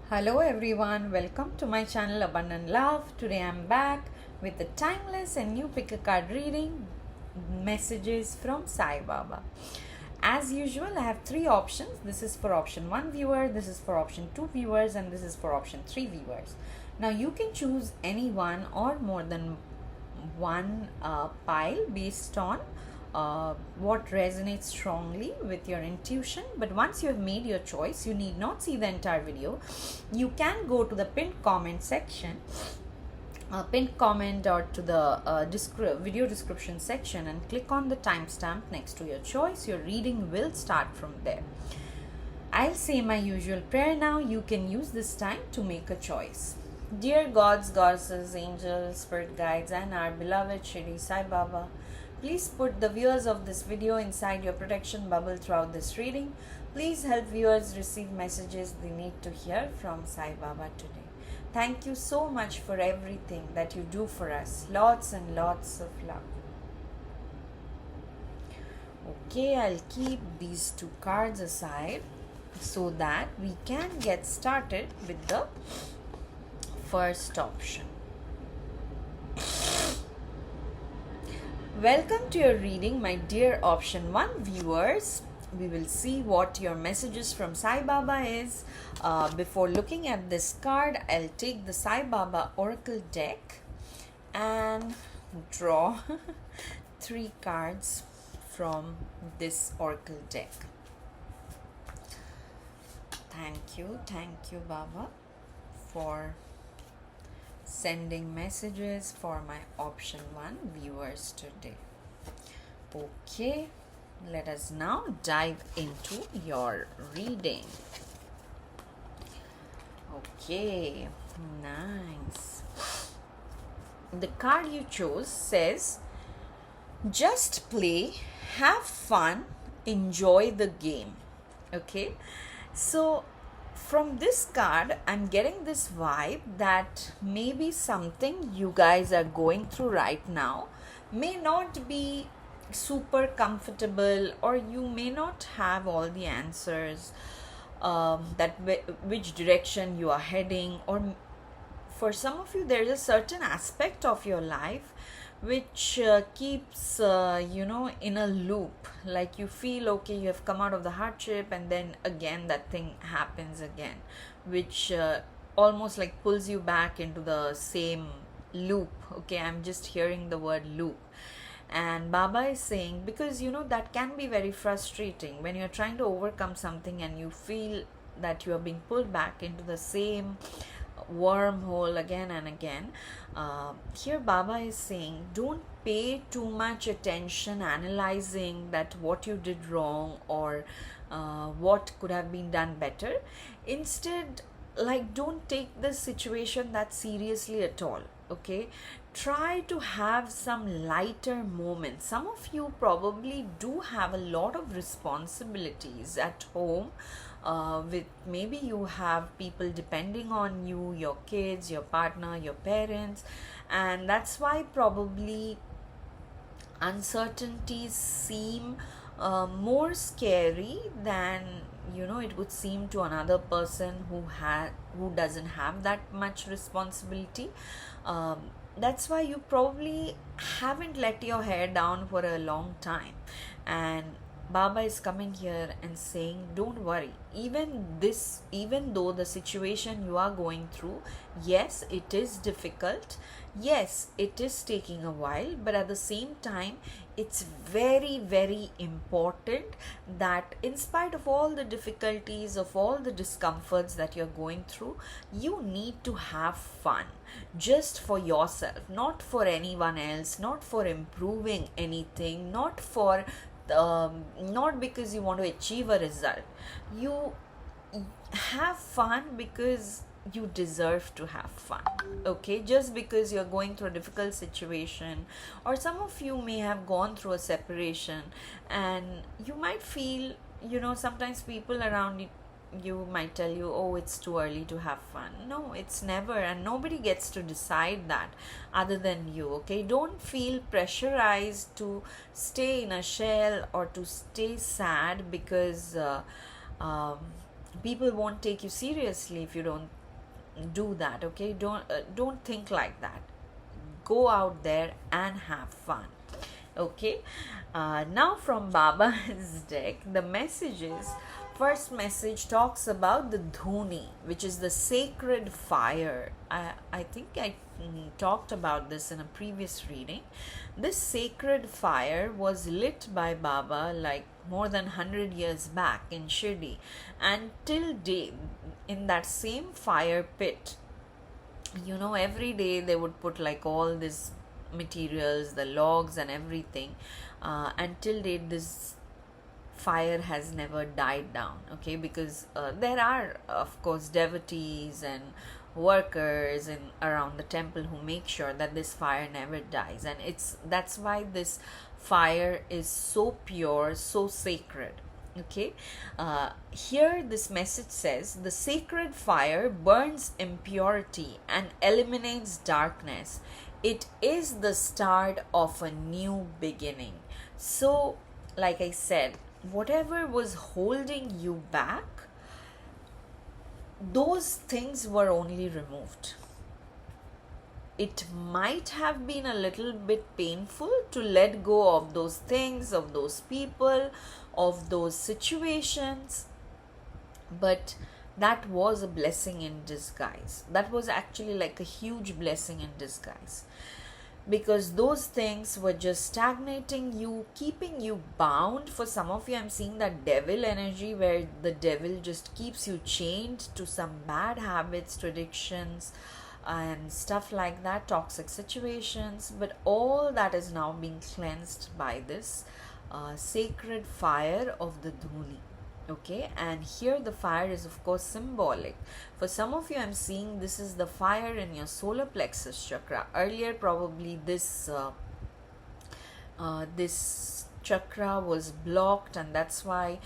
Hello everyone, welcome to my channel Abundant Love. Today I'm back with a timeless and new pick a card reading, messages from Saibaba. As usual, I have three options. This is for option 1 viewer, this is for option 2 viewers, and this is for option 3 viewers. Now you can choose any one or more than one pile based on what resonates strongly with your intuition. But once you have made your choice, you need not see the entire video. You can go to the pinned comment section, pinned comment, or to the video description section and click on the timestamp next to your choice. Your reading will start from there. I'll say my usual prayer now. You can use this time to make a choice. Dear gods, goddesses, angels, spirit guides, and our beloved Shri Saibaba, please put the viewers of this video inside your protection bubble throughout this reading. Please help viewers receive messages they need to hear from Saibaba today. Thank you so much for everything that you do for us. Lots and lots of love. Okay, I'll keep these two cards aside so that we can get started with the first option. Welcome to your reading, my dear option 1 viewers. We will see what your messages from Saibaba is. Before looking at this card, I'll take the Saibaba Oracle deck and draw 3 cards from this Oracle deck. Thank you, Baba, for sending messages for my option 1 viewers today. Okay, let us now dive into your reading. Okay, nice. The card you chose says, just play, have fun, enjoy the game. Okay, so from this card, I'm getting this vibe that maybe something you guys are going through right now may not be super comfortable, or you may not have all the answers, which direction you are heading, or for some of you there's a certain aspect of your life which keeps in a loop. Like you feel okay, you have come out of the hardship, and then again that thing happens again, which almost like pulls you back into the same loop. Okay, I'm just hearing the word loop. And Baba is saying, because that can be very frustrating when you're trying to overcome something and you feel that you are being pulled back into the same wormhole again and again. Here Baba is saying, don't pay too much attention analyzing that what you did wrong, or what could have been done better. Instead, like, don't take this situation that seriously at all. Okay, try to have some lighter moments. Some of you probably do have a lot of responsibilities at home, with maybe you have people depending on you, your kids, your partner, your parents, and that's why probably uncertainties seem more scary than it would seem to another person who doesn't have that much responsibility. That's why you probably haven't let your hair down for a long time, and Baba is coming here and saying, don't worry, even though the situation you are going through, yes, it is difficult, yes, it is taking a while, but at the same time, it's very, very important that in spite of all the difficulties, of all the discomforts that you're going through, you need to have fun, just for yourself, not for anyone else, not for improving anything, not because you want to achieve a result. You have fun because you deserve to have fun. Okay, just because you're going through a difficult situation, or some of you may have gone through a separation, and you might feel, sometimes people around you might tell you, oh, it's too early to have fun. No, it's never, and nobody gets to decide that other than you. Okay, don't feel pressurized to stay in a shell or to stay sad because People won't take you seriously if you don't do that. Okay, don't think like that. Go out there and have fun. Okay, now from Baba's deck, the messages. First message talks about the dhuni, which is the sacred fire. I think I talked about this in a previous reading. This sacred fire was lit by Baba like more than 100 years back in Shirdi, and till date, in that same fire pit, every day they would put like all these materials, the logs and everything, until date this fire has never died down. Okay, because there are of course devotees and workers in around the temple who make sure that this fire never dies, and that's why this fire is so pure, so sacred. Okay, here this message says the sacred fire burns impurity and eliminates darkness. It is the start of a new beginning. So, like I said, whatever was holding you back, those things were only removed. It might have been a little bit painful to let go of those things, of those people, of those situations, but that was a blessing in disguise. That was actually like a huge blessing in disguise, because those things were just stagnating you, keeping you bound. For some of you, I'm seeing that devil energy where the devil just keeps you chained to some bad habits, to addictions and stuff like that, toxic situations. But all that is now being cleansed by this sacred fire of the dhuni. Okay, and here the fire is of course symbolic. For some of you, I'm seeing this is the fire in your solar plexus chakra. Earlier probably this chakra was blocked, and that's why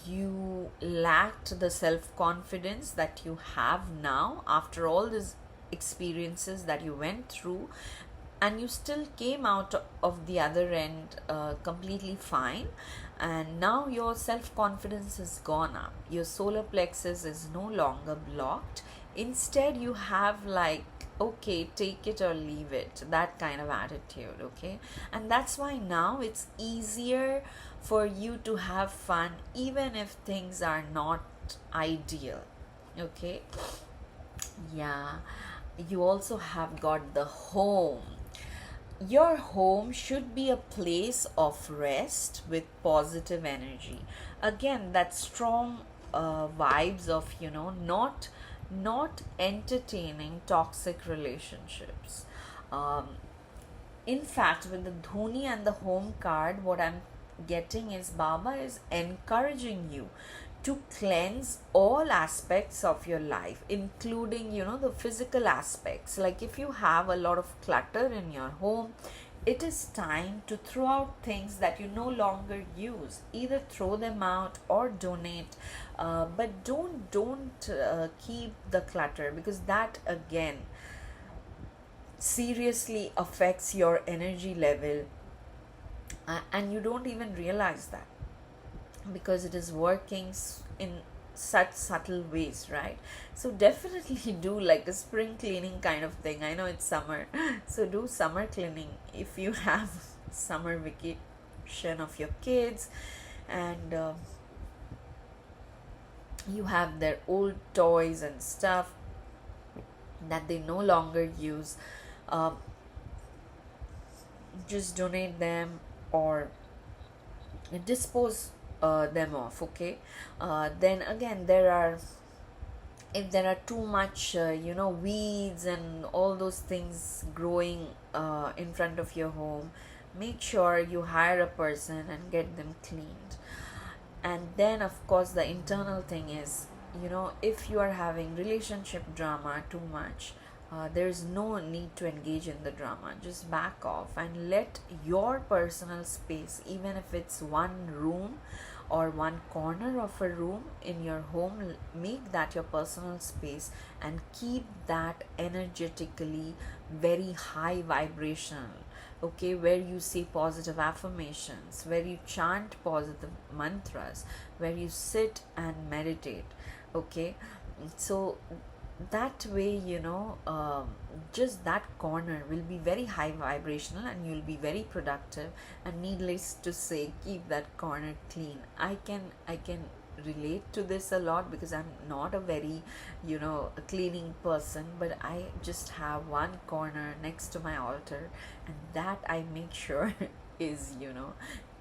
you lacked the self-confidence that you have now after all these experiences that you went through, and you still came out of the other end completely fine. And now your self-confidence has gone up, your solar plexus is no longer blocked. Instead you have like, okay, take it or leave it, that kind of attitude. Okay, and that's why now it's easier for you to have fun even if things are not ideal. Okay, yeah. You also have got the home. Your home should be a place of rest with positive energy. Again, that strong vibes of not entertaining toxic relationships. um, in fact, with the dhoni and the home card, what I'm getting is Baba is encouraging you to cleanse all aspects of your life, including the physical aspects. Like if you have a lot of clutter in your home, it is time to throw out things that you no longer use. Either throw them out or donate, but don't keep the clutter, because that again seriously affects your energy level, and you don't even realize that, because it is working in such subtle ways, right? So definitely do like a spring cleaning kind of thing. I know it's summer, so do summer cleaning if you have summer vacation of your kids, and you have their old toys and stuff that they no longer use. um, just donate them or dispose them off. Okay, then again, if there are too much weeds and all those things growing in front of your home, make sure you hire a person and get them cleaned. And then of course the internal thing is, if you are having relationship drama too much, there's no need to engage in the drama. Just back off and let your personal space, even if it's one room or one corner of a room in your home, make that your personal space and keep that energetically very high vibrational. Okay, where you say positive affirmations, where you chant positive mantras, where you sit and meditate. Okay, so that way, just that corner will be very high vibrational and you'll be very productive. And needless to say, keep that corner clean. I can relate to this a lot because I'm not a very a cleaning person, but I just have one corner next to my altar, and that I make sure is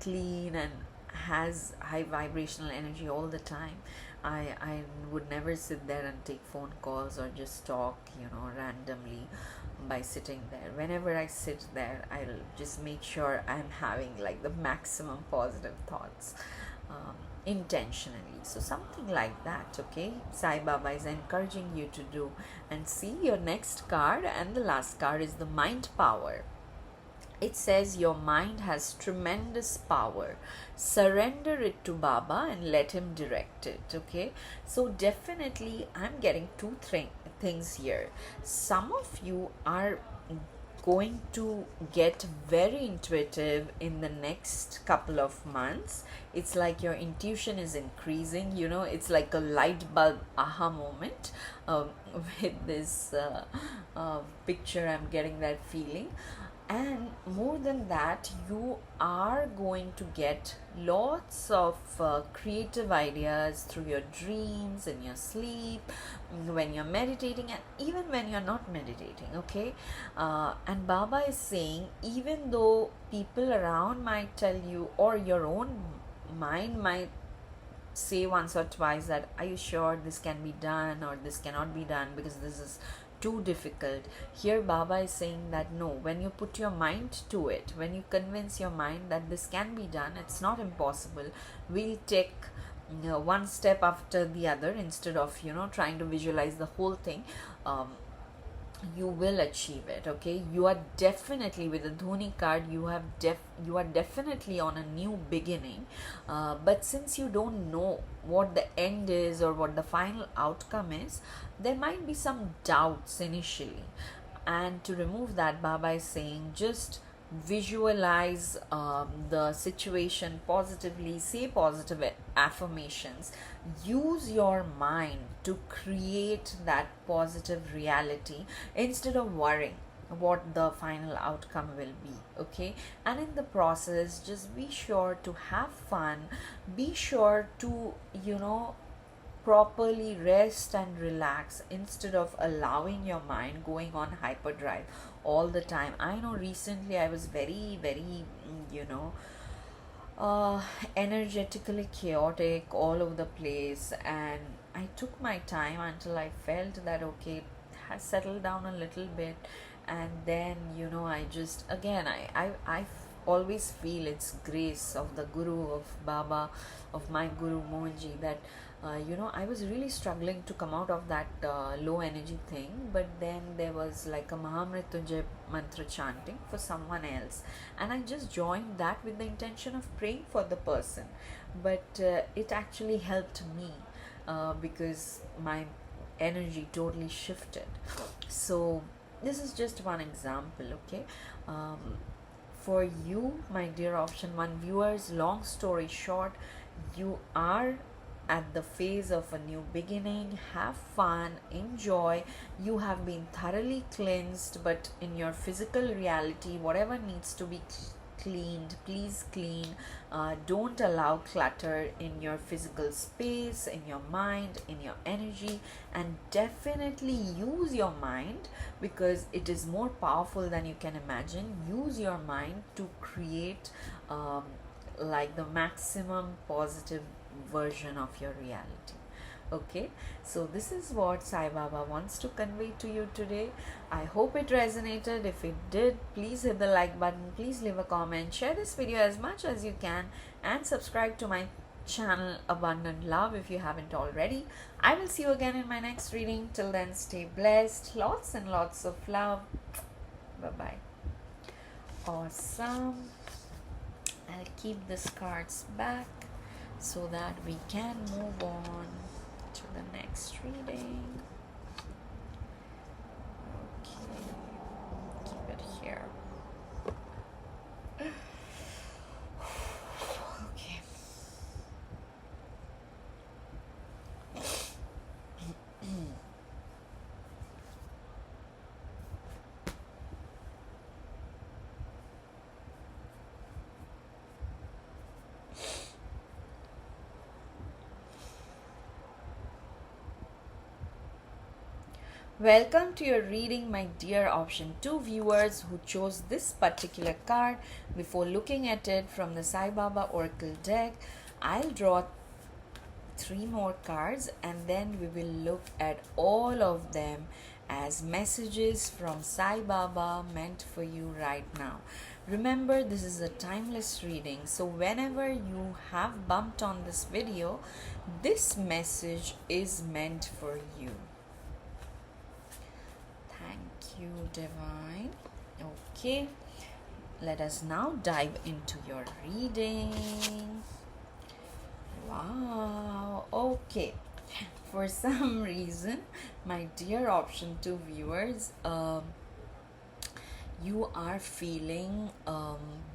clean and has high vibrational energy all the time. I would never sit there and take phone calls or just talk randomly by sitting there. Whenever I sit there, I'll just make sure I'm having like the maximum positive thoughts, intentionally. So something like that, okay? Sai Baba is encouraging you to do. And see, your next card and the last card is the mind power. It says your mind has tremendous power. Surrender it to Baba and let him direct it. Okay, so definitely I'm getting things here. Some of you are going to get very intuitive in the next couple of months. It's like your intuition is increasing, it's like a light bulb aha moment. With this picture, I'm getting that feeling. And more than that, you are going to get lots of creative ideas through your dreams, in your sleep, when you're meditating, and even when you're not meditating. Okay, and Baba is saying, even though people around might tell you, or your own mind might say once or twice that, are you sure this can be done or this cannot be done because this is too difficult. Here Baba is saying that no, when you put your mind to it, when you convince your mind that this can be done, it's not impossible. We'll take one step after the other instead of trying to visualize the whole thing. You will achieve it. Okay, you are definitely, with the Dhoni card, you are definitely on a new beginning, but since you don't know what the end is or what the final outcome is, there might be some doubts initially. And to remove that, Baba is saying, just visualize the situation positively, say positive affirmations, use your mind to create that positive reality instead of worrying what the final outcome will be. Okay, and in the process, just be sure to have fun, be sure to properly rest and relax instead of allowing your mind going on hyperdrive all the time. I know recently I was very, very, energetically chaotic all over the place, and I took my time until I felt that okay, it has settled down a little bit. And then I just again I always feel it's grace of the Guru, of Baba, of my Guru Mohanji, that I was really struggling to come out of that low energy thing. But then there was like a Mahamrityunjay mantra chanting for someone else, and I just joined that with the intention of praying for the person. But it actually helped me because my energy totally shifted. So this is just one example. Okay, for you, my dear option 1 viewers, long story short, you are at the phase of a new beginning. Have fun, enjoy. You have been thoroughly cleansed, but in your physical reality, whatever needs to be cleaned, please clean. Don't allow clutter in your physical space, in your mind, in your energy, and definitely use your mind because it is more powerful than you can imagine. Use your mind to create like the maximum positive version of your reality. Okay, so this is what Sai Baba wants to convey to you today. I hope it resonated. If it did, please hit the like button, please leave a comment, share this video as much as you can, and subscribe to my channel Abundant Love if you haven't already. I will see you again in my next reading. Till then, stay blessed, lots and lots of love. Bye bye. Awesome. I'll keep these cards back so that we can move on to the next reading. Okay, keep it here. Okay. Welcome to your reading, my dear option 2 viewers who chose this particular card. Before looking at it from the Saibaba Oracle deck, I'll draw 3 more cards and then we will look at all of them as messages from Saibaba meant for you right now. Remember, this is a timeless reading, so whenever you have bumped on this video, this message is meant for you. Thank you, Divine. Okay, let us now dive into your reading. Wow, okay. For some reason, my dear option 2 viewers, you are feeling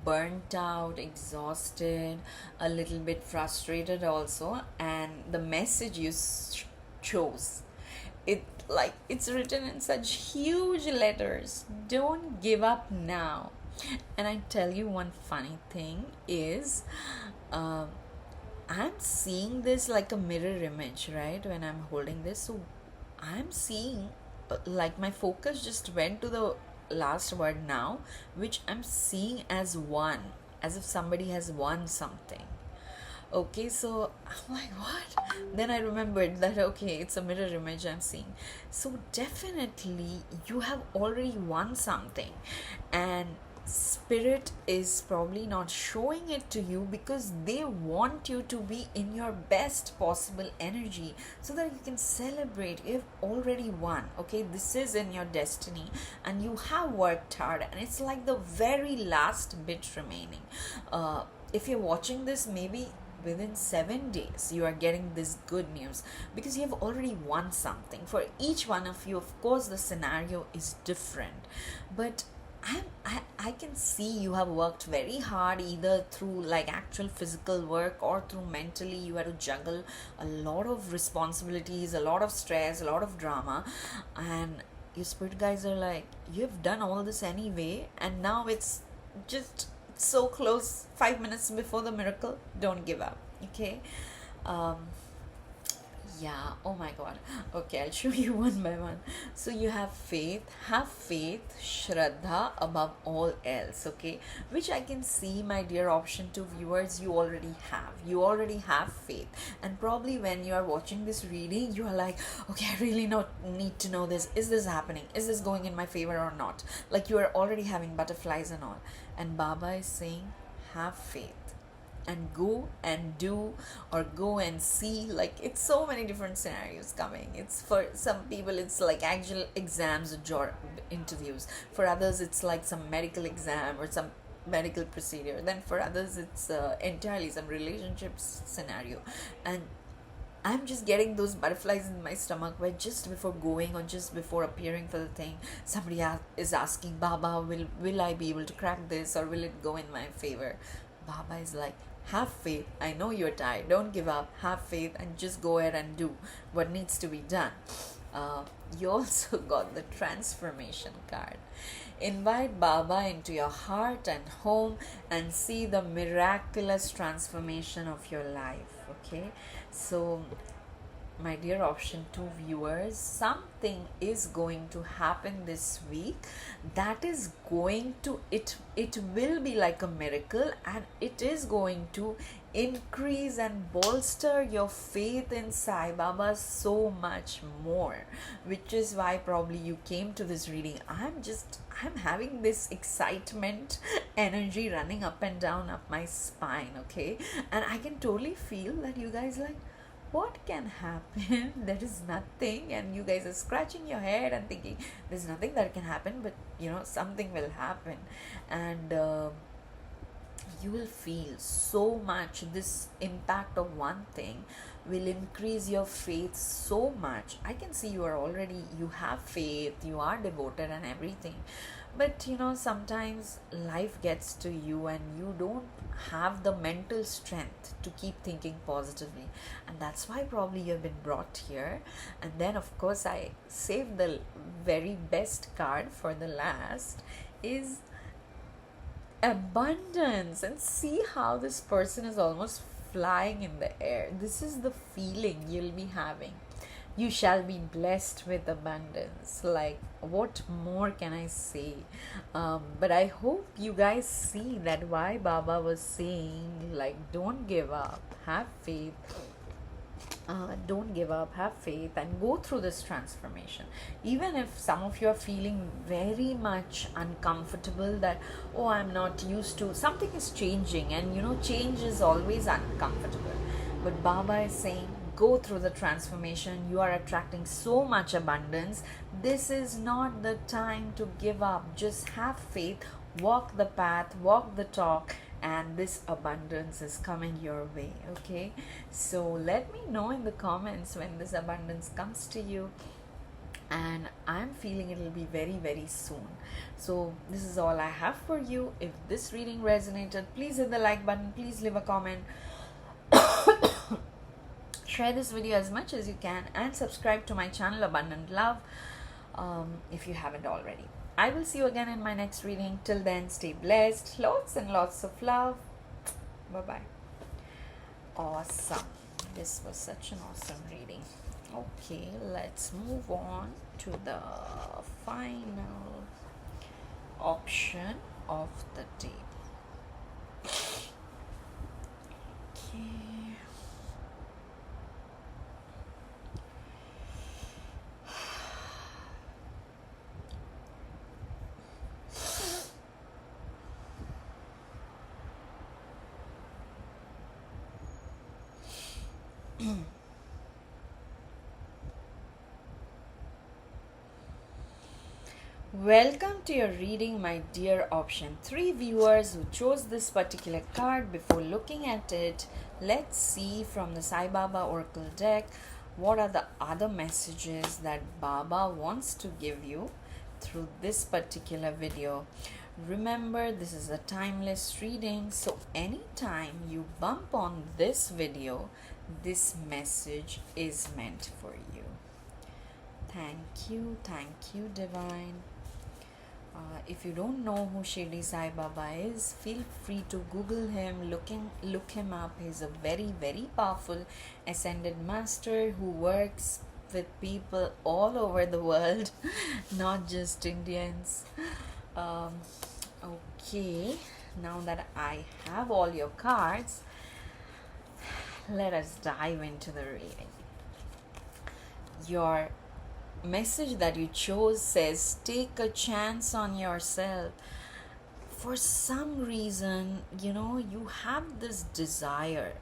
burnt out, exhausted, a little bit frustrated also, and the message you chose, it's written in such huge letters: don't give up now. And I tell you one funny thing is, I'm seeing this like a mirror image, right? When I'm holding this, so I'm seeing like my focus just went to the last word now, which I'm seeing as one, as if somebody has won something. Okay, so I'm like, what? Then I remembered that, okay, it's a mirror image I'm seeing. So definitely you have already won something, and spirit is probably not showing it to you because they want you to be in your best possible energy so that you can celebrate. You've already won. Okay, this is in your destiny and you have worked hard, and it's like the very last bit remaining. If you're watching this, maybe within 7 days you are getting this good news because you have already won something. For each one of you, of course, the scenario is different, but I can see you have worked very hard, either through like actual physical work or through mentally. You had to juggle a lot of responsibilities, a lot of stress, a lot of drama, and your spirit guys are like, you've done all this anyway, and now it's just so close, 5 minutes before the miracle. Don't give up. Okay. um yeah, oh my god. Okay, I'll show you one by one. So you have faith, shraddha above all else, okay, which I can see, my dear option 2 viewers, you already have faith. And probably when you are watching this reading, you are like, okay, I really not need to know this. Is this happening? Is this going in my favor or not? Like, you are already having butterflies and all, and Baba is saying, have faith and go and do, or go and see. Like, it's so many different scenarios coming. It's, for some people it's like actual exams or job interviews. For others it's like some medical exam or some medical procedure. Then for others it's entirely some relationships scenario. And I'm just getting those butterflies in my stomach where just before going or just before appearing for the thing, somebody is asking, Baba, will I be able to crack this, or will it go in my favor? Baba is like, have faith. I know you're tired. Don't give up. Have faith and just go ahead and do what needs to be done. You also got the transformation card. Invite Baba into your heart and home and see the miraculous transformation of your life. Okay, so my dear option 2 viewers, something is going to happen this week that is going to, it will be like a miracle, and it is going to increase and bolster your faith in Sai Baba so much more, which is why probably you came to this reading. I'm having this excitement energy running up and down up my spine. Okay, and I can totally feel that you guys like, what can happen? There is nothing, and you guys are scratching your head and thinking there's nothing that can happen, but something will happen. And you will feel so much. This impact of one thing will increase your faith so much. I can see you have faith, you are devoted and everything, but sometimes life gets to you and you don't have the mental strength to keep thinking positively, and that's why probably you have been brought here. And then of course I saved the very best card for the last, is abundance. And see how this person is almost flying in the air. This is the feeling you'll be having. You shall be blessed with abundance. Like, what more can I say? But I hope you guys see that why Baba was saying, like, don't give up, have faith. Don't give up, have faith, and go through this transformation. Even if some of you are feeling very much uncomfortable, that, oh, I'm not used to, something is changing, and change is always uncomfortable. But Baba is saying, go through the transformation. You are attracting so much abundance. This is not the time to give up. Just have faith, walk the path, walk the talk, and this abundance is coming your way. Okay, so let me know in the comments when this abundance comes to you, and I'm feeling it will be very, very soon. So this is all I have for you. If this reading resonated, please hit the like button, please leave a comment, share this video as much as you can, and subscribe to my channel Abundant Love if you haven't already. I will see you again in my next reading. Till then, stay blessed. Lots and lots of love. Bye-bye. Awesome. This was such an awesome reading. Okay, let's move on to the final option of the day. Okay. Welcome to your reading, my dear option 3 viewers who chose this particular card. Before looking at it, let's see from the Saibaba Oracle deck what are the other messages that Baba wants to give you through this particular video. Remember, this is a timeless reading, so anytime you bump on this video, this message is meant for you. Thank you, Divine. If you don't know who Shirdi Sai Baba is, feel free to Google him, look him up. He's a very, very powerful ascended master who works with people all over the world, not just Indians. Okay, now that I have all your cards, let us dive into the reading. Your message that you chose says, take a chance on yourself. For some reason, you have this desire,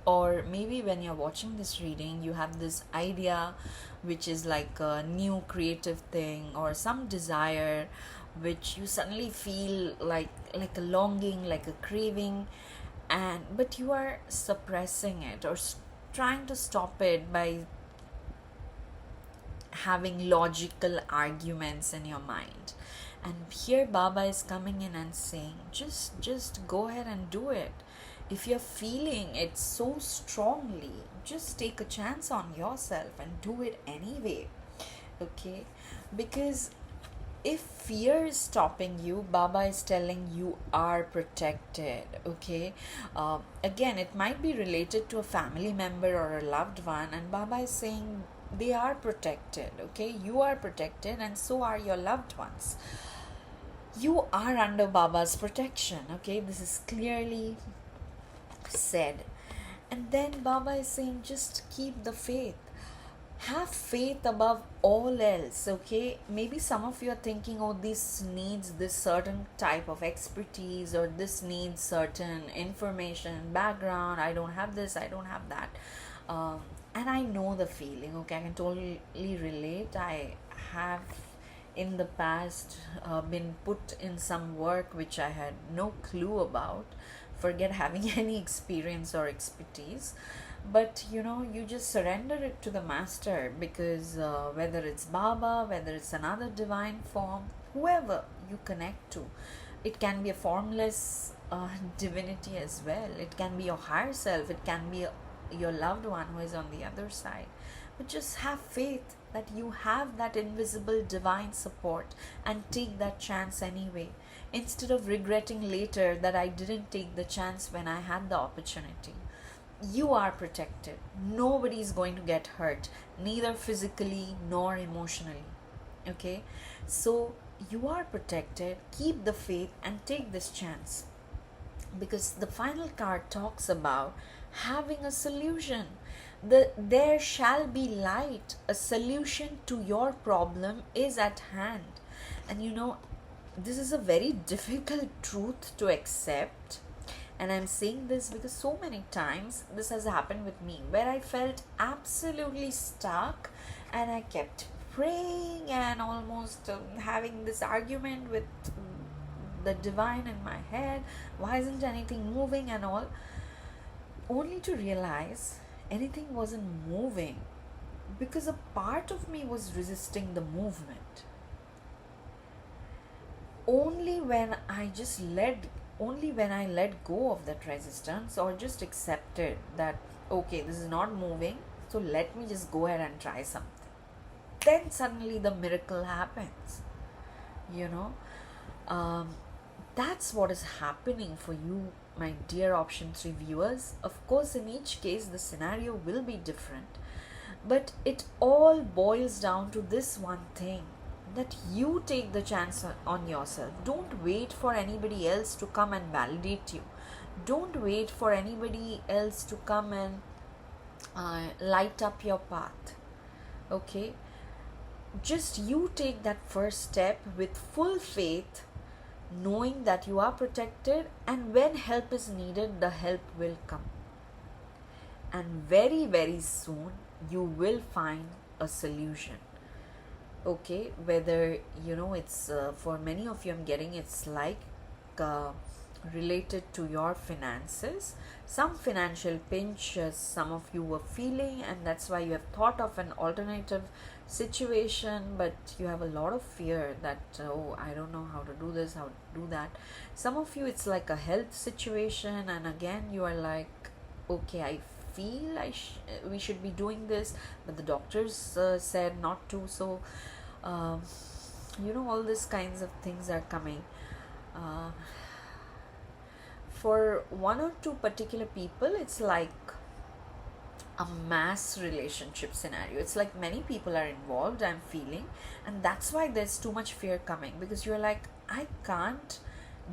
or maybe when you're watching this reading, you have this idea which is like a new creative thing, or some desire which you suddenly feel like a longing, like a craving, but you are suppressing it or trying to stop it by having logical arguments in your mind. And here Baba is coming in and saying, just go ahead and do it. If you're feeling it so strongly, just take a chance on yourself and do it anyway. Okay, because if fear is stopping you, Baba is telling you are protected. Okay, again, it might be related to a family member or a loved one, and Baba is saying they are protected. Okay, you are protected, and so are your loved ones. You are under Baba's protection. Okay, this is clearly said. And then Baba is saying, just keep the faith. Have faith above all else. Okay, maybe some of you are thinking, oh, this needs this certain type of expertise, or this needs certain information, background. I don't have this, I don't have that. And I know the feeling. Okay, I can totally relate. I have in the past been put in some work which I had no clue about, forget having any experience or expertise. But you just surrender it to the master, because whether it's Baba, whether it's another divine form, whoever you connect to, it can be a formless divinity as well. It can be your higher self, it can be your loved one who is on the other side. But just have faith that you have that invisible divine support, and take that chance anyway, instead of regretting later that I didn't take the chance when I had the opportunity. You are protected. Nobody is going to get hurt, neither physically nor emotionally. Okay? So you are protected. Keep the faith and take this chance, because the final card talks about having a solution. There shall be light. A solution to your problem is at hand. And this is a very difficult truth to accept. And I'm saying this because so many times this has happened with me, where I felt absolutely stuck and I kept praying and almost having this argument with the divine in my head. Why isn't anything moving and all? Only to realize anything wasn't moving because a part of me was resisting the movement. Only when I let go of that resistance, or just accepted that okay, this is not moving, so let me just go ahead and try something, then suddenly the miracle happens. you know that's what is happening for you, my dear option 3 viewers. Of course, in each case the scenario will be different, but it all boils down to this one thing, that you take the chance on yourself. Don't wait for anybody else to come and validate you. Don't wait for anybody else to come and light up your path. Okay? Just you take that first step with full faith, knowing that you are protected, and when help is needed, the help will come. And very, very soon, you will find a solution. Okay, whether it's for many of you, I'm getting it's like related to your finances, some financial pinch some of you were feeling, and that's why you have thought of an alternative situation, but you have a lot of fear that oh, I don't know how to do this, how to do that. Some of you, it's like a health situation, and again you are like, okay, I feel we should be doing this, but the doctors said not to. So all these kinds of things are coming. For one or two particular people, it's like a mass relationship scenario. It's like many people are involved, I'm feeling, and that's why there's too much fear coming, because you're like, I can't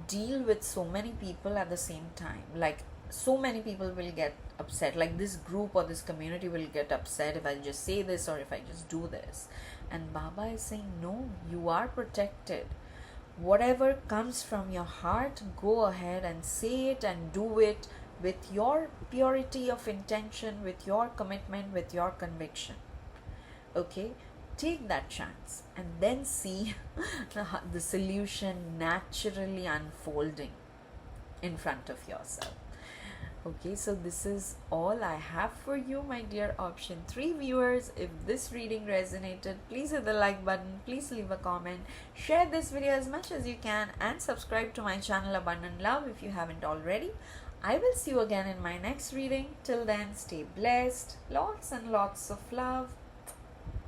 deal with so many people at the same time. Like, so many people will get upset, like this group or this community will get upset if I just say this or if I just do this. And Baba is saying, no, you are protected. Whatever comes from your heart, go ahead and say it and do it with your purity of intention, with your commitment, with your conviction. Okay? Take that chance and then see the solution naturally unfolding in front of yourself. Okay, so this is all I have for you, my dear option 3 viewers. If this reading resonated, please hit the like button, please leave a comment, share this video as much as you can, and subscribe to my channel Abundant Love if you haven't already. I will see you again in my next reading. Till then, stay blessed. Lots and lots of love.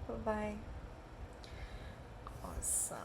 Bye-bye. Awesome.